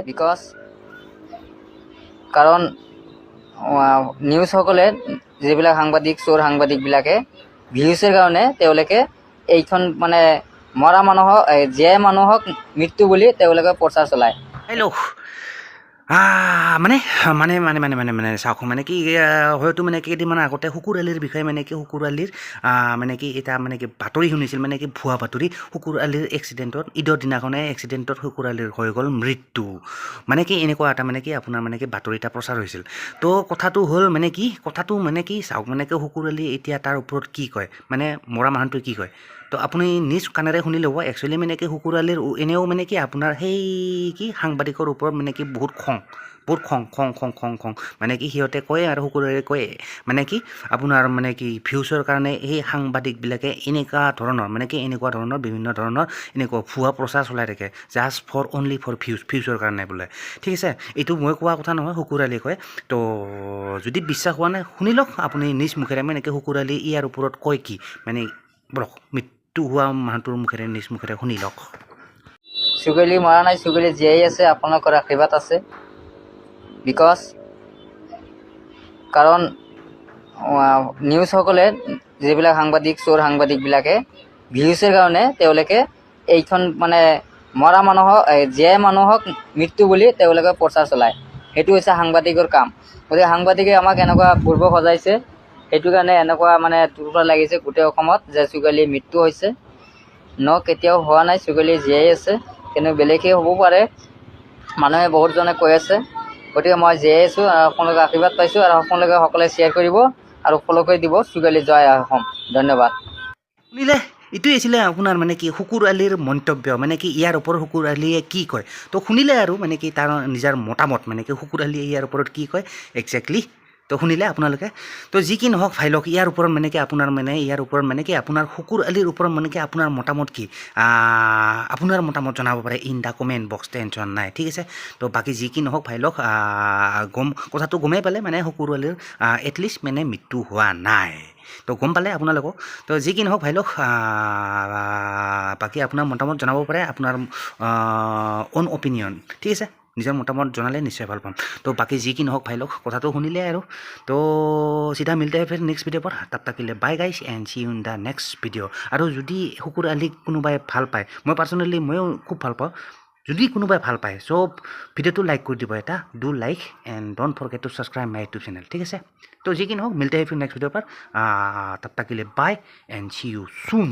Because কাৰণ নিউজসকলে যিবিলাক সাংবাদিক চোৰ সাংবাদিকবিলাকে ভিউজৰ কাৰণে তেওঁলোকে এইখন মানে মৰা মানুহক জীয়াই মানুহক মৃত্যু বুলি তেওঁলোকে প্ৰচাৰ চলায়। হেল্ল' মানে মানে মানে মানে মানে মানে চাওক মানে কি হয়তো মানে কেইদিনমান আগতে শুকুৰ আলিৰ বিষয়ে মানে কি শুকুৰ আলিৰ মানে কি এটা মানে কি বাতৰি শুনিছিল মানে কি ভুৱা বাতৰি শুকুৰ আলিৰ এক্সিডেণ্টত ঈদৰ দিনাখনে এক্সিডেণ্টত শুকুৰ আলিৰ হৈ গ'ল মৃত্যু মানে কি এনেকুৱা এটা মানে কি আপোনাৰ মানে কি বাতৰি এটা প্ৰচাৰ হৈছিল। তো কথাটো হ'ল মানে কি চাওক মানে কি শুকুৰ আলি এতিয়া তাৰ ওপৰত কি কয় মানে মৰা মানুহটোৱে কি কয়। তো আপুনি নিজ কাণেৰে শুনি ল'ব। একচুৱেলি মানে কি শুকুৰ আলিৰ এনেও মানে কি আপোনাৰ সেই কি সাংবাদিকৰ ওপৰত মানে কি বহুত খং মানে কি সিহঁতে কয় আৰু শুকুৰ আলিয়ে কয় মানে কি আপোনাৰ মানে কি ভিউজৰ কাৰণে এই সাংবাদিকবিলাকে এনেকুৱা ধৰণৰ বিভিন্ন ধৰণৰ এনেকুৱা ভুৱা প্ৰচাৰ চলাই থাকে জাষ্ট ফৰ অনলি ফৰ ভিউজৰ কাৰণে বোলে। ঠিক আছে, এইটো মই কোৱা কথা নহয়, শুকুৰ আলিয়ে কয়। তো যদি বিশ্বাস হোৱা নাই শুনি লওক আপুনি নিজ মুখেৰে মানে কি শুকুৰ আলি ইয়াৰ ওপৰত কয় কি মানে বলক মৃত্যু হোৱা মানুহটোৰ মুখেৰে নিজ মুখেৰে শুনি লওক। চুগেলি মৰা নাই, চুগেলি জীয়াই আছে, আপোনালোকৰ আশীৰ্বাদ আছে। বিকজ কাৰণ নিউজসকলে যিবিলাক সাংবাদিক চোৰ সাংবাদিকবিলাকে ভিউজৰ কাৰণে তেওঁলোকে এইখন মানে মৰা মানুহক জীয়াই মানুহক মৃত্যু বুলি তেওঁলোকে প্ৰচাৰ চলায়। সেইটো হৈছে সাংবাদিকৰ কাম। গতিকে সাংবাদিকে আমাক এনেকুৱা পূৰ্ব সজাইছে, সেইটো কাৰণে এনেকুৱা মানে দুৰ্বল লাগিছে গোটেই অসমত যে চুগেলিৰ মৃত্যু হৈছে। কেতিয়াও হোৱা নাই, চুগেলি জীয়াই আছে, কিন্তু বেলেগেই হ'ব পাৰে, মানুহে বহুতজনে কৈ আছে। গতিকে মই জীয়াই আছোঁ আৰু আপোনালোকে আশীৰ্বাদ পাইছোঁ আৰু আপোনালোকে সকলোৱে শ্বেয়াৰ কৰিব আৰু ফ'ল' কৰি দিব। চুগেলি জয় অসম। ধন্যবাদ। শুনিলে এইটোৱে আছিলে আপোনাৰ মানে কি শুকুৰ আলিৰ মন্তব্য মানে কি ইয়াৰ ওপৰত শুকুৰ আলিয়ে কি কয়। তো শুনিলে আৰু মানে কি তাৰ নিজৰ মতামত মানে কি শুকুৰ আলিয়ে ইয়াৰ ওপৰত কি কয় একজেক্টলি। তো শুনিলে আপোনালোকে। তো যি কি নহওক ভাই লওক ইয়াৰ ওপৰত মানে কি আপোনাৰ শুকুৰ আলিৰ ওপৰত মানে কি আপোনাৰ মতামত কি আপোনাৰ মতামত জনাব পাৰে in the comment box. Tension নাই, ঠিক আছে। তো বাকী যি কি নহওক ভাই লওক কথাটো গমেই পালে মানে শুকুৰ আলিৰ এটলিষ্ট মানে মৃত্যু হোৱা নাই। তো গম পালে আপোনালোকক। তো যি কি নহওক ভাই লওক বাকী আপোনাৰ মতামত জনাব পাৰে, আপোনাৰ অ'ন অপিনিয়ন, ঠিক আছে। নিজৰ মতামত জনালে নিশ্চয় ভাল পাম। তো বাকী যি কি নহওক ভাই লওক কথাটো শুনিলে আৰু তো চিধা মিলতে হয় ফিৰ নেক্সট ভিডিঅ' পৰ তাব তাকিলে bye guys and see you in the next video'. আৰু যদি শুকুৰ আলিক কোনোবাই ভাল পায়, মই পাৰ্চনেলি ময়ো খুব ভাল পাওঁ, যদি কোনোবাই ভাল পায় চব ভিডিঅ'টো লাইক কৰি দিব এটা, do like and don't forget two subscribe my YouTube channel, ঠিক আছে। তো যি কি নহওক মিলতে হয় ফিৰ নেক্সট ভিডিঅ' পৰ তব তাকিলে বাই এণ্ড চি ইউ চুন।